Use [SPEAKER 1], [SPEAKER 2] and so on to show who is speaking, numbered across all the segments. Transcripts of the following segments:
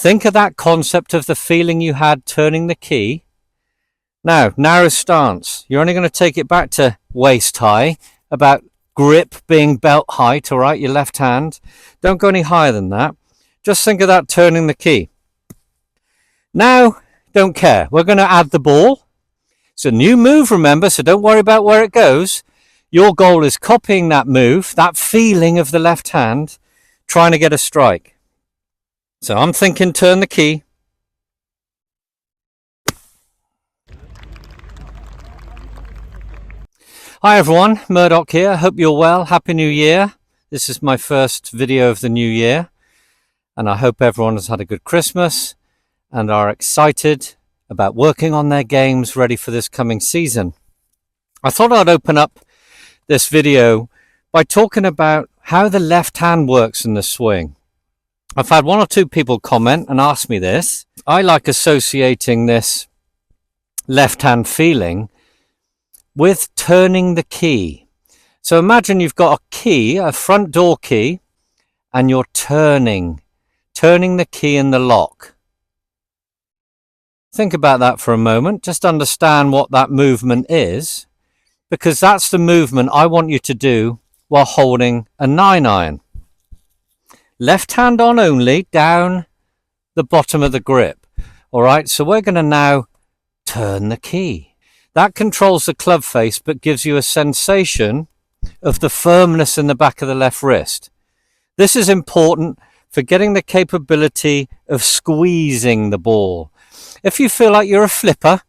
[SPEAKER 1] Think of that concept of the feeling you had turning the key. Now, narrow stance. You're only going to take it back to waist high, about grip being belt height, all right, your left hand. Don't go any higher than that. Just think of that turning the key. Now, don't care. We're going to add the ball. It's a new move, remember, so don't worry about where it goes. Your goal is copying that move, that feeling of the left hand, trying to get a strike. So I'm thinking turn the key. Hi everyone, Murdoch here. Hope you're well. Happy New Year. This is my first video of the new year, and I hope everyone has had a good Christmas and are excited about working on their games ready for this coming season. I thought I'd open up this video by talking about how the left hand works in the swing. I've had one or two people comment and ask me this. I like associating this left hand feeling with turning the key. So imagine you've got a key, a front door key, and you're turning the key in the lock. Think about that for a moment. Just understand what that movement is, because that's the movement I want you to do while holding a 9-iron. Left hand on only, down the bottom of the grip. All right, so we're going to now turn the key. That controls the club face, but gives you a sensation of the firmness in the back of the left wrist. This is important for getting the capability of squeezing the ball. If you feel like you're a flipper,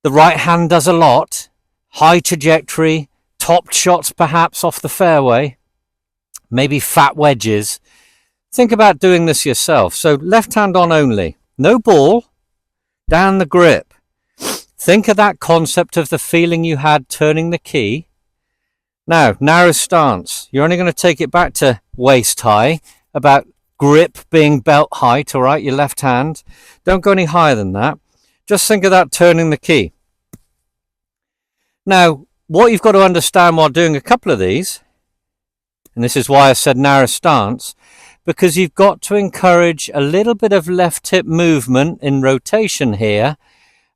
[SPEAKER 1] the right hand does a lot, high trajectory, topped shots perhaps off the fairway, maybe fat wedges. Think about doing this yourself. So left hand on only, no ball, down the grip. Think of that concept of the feeling you had turning the key. Now, narrow stance. You're only going to take it back to waist high, about grip being belt height, all right, your left hand. Don't go any higher than that. Just think of that turning the key. Now, what you've got to understand while doing a couple of these, and this is why I said narrow stance, because you've got to encourage a little bit of left hip movement in rotation here,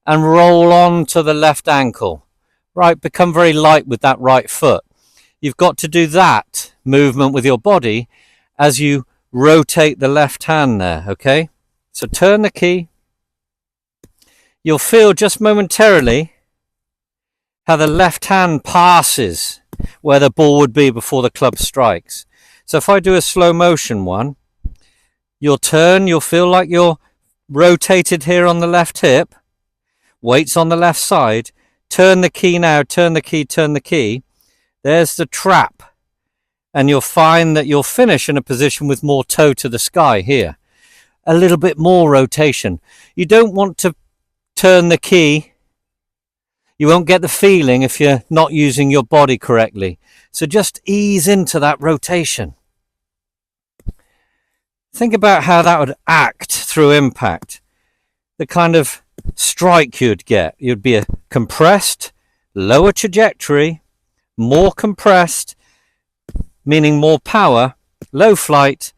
[SPEAKER 1] and roll on to the left ankle. Right, become very light with that right foot. You've got to do that movement with your body as you rotate the left hand there, okay? So turn the key. You'll feel just momentarily how the left hand passes where the ball would be before the club strikes. So if I do a slow motion one, you'll turn, you'll feel like you're rotated here on the left hip. Weights on the left side. Turn the key now, turn the key, turn the key. There's the trap. And you'll find that you'll finish in a position with more toe to the sky here. A little bit more rotation. You don't want to turn the key. You won't get the feeling if you're not using your body correctly. So just ease into that rotation. Think about how that would act through impact. The kind of strike you'd get. You'd be a compressed, lower trajectory, more compressed, meaning more power, low flight,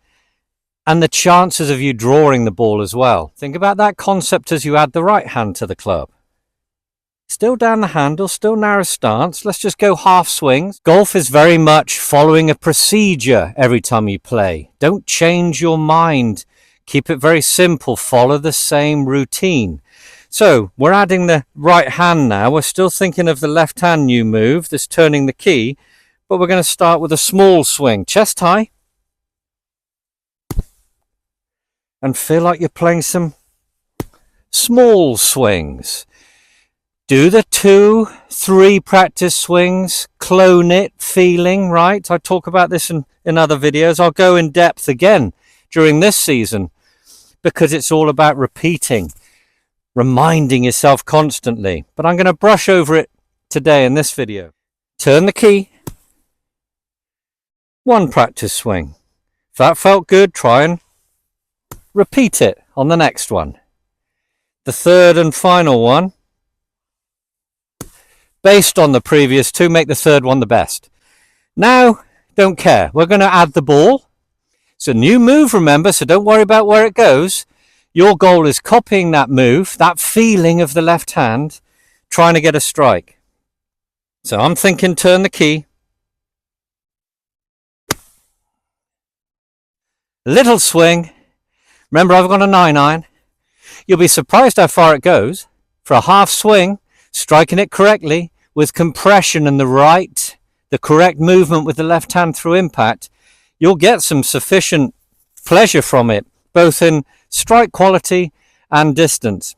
[SPEAKER 1] and the chances of you drawing the ball as well. Think about that concept as you add the right hand to the club. Still down the handle, still narrow stance. Let's just go half swings. Golf is very much following a procedure every time you play. Don't change your mind. Keep it very simple. Follow the same routine. So we're adding the right hand now. We're still thinking of the left hand new move, this turning the key, but we're going to start with a small swing, chest high, and feel like you're playing some small swings. Do the 2-3 practice swings, clone it, feeling, right? I talk about this in other videos. I'll go in depth again during this season because it's all about repeating, reminding yourself constantly. But I'm going to brush over it today in this video. Turn the key. One practice swing. If that felt good, try and repeat it on the next one. The third and final one, based on the previous two, make the third one the best. Now, don't care. We're going to add the ball. It's a new move, remember, so don't worry about where it goes. Your goal is copying that move, that feeling of the left hand, trying to get a strike. So I'm thinking turn the key. Little swing. Remember, I've got a 9-iron. You'll be surprised how far it goes. For a half swing, striking it correctly, with compression and the correct movement with the left hand through impact, you'll get some sufficient pleasure from it, both in strike quality and distance.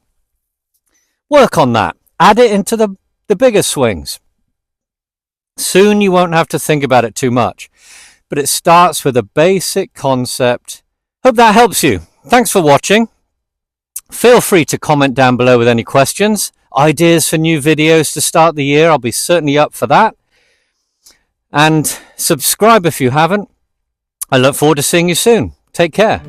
[SPEAKER 1] Work on that. Add it into the bigger swings. Soon you won't have to think about it too much, but it starts with a basic concept. Hope that helps you. Thanks for watching. Feel free to comment down below with any questions, ideas for new videos to start the year. I'll be certainly up for that. And subscribe if you haven't. I look forward to seeing you soon. Take care.